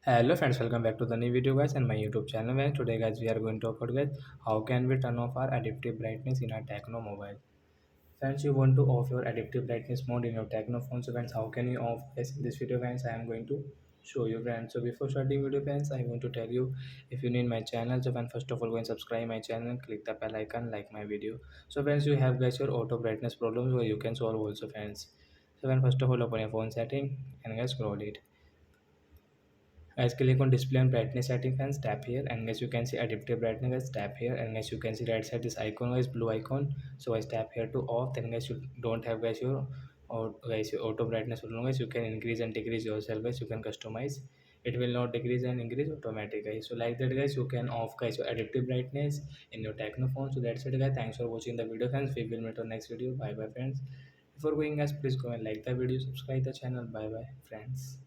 Hello friends, welcome back to the new video guys and my YouTube channel guys. Today guys we are going to talk about guys how can we turn off our adaptive brightness in our Tecno mobile. Friends, you want to off your adaptive brightness mode in your Tecno phone. So friends, how can you off guys? In this video guys I am going to show you friends. So before starting video friends, I want to tell you, if you need my channel, so friends, first of all go and subscribe my channel, click the bell icon, like my video. So friends, you have guys your auto brightness problems where you can solve also friends. So when first of all open your phone setting and guys scroll it. Guys, click on display and brightness setting fans, tap here, and guys you can see adaptive brightness, guys tap here, and guys you can see right side this icon guys, blue icon. So guys tap here to off, then guys you don't have guys your, or guys your auto brightness problem guys, you can increase and decrease yourself guys, you can customize. It will not decrease and increase automatic guys. So like that guys, you can off guys your adaptive brightness in your Tecno phone. So that's it guys, thanks for watching the video friends, we will meet on next video, bye bye friends. Before going guys, please go and like the video, subscribe the channel, bye bye friends.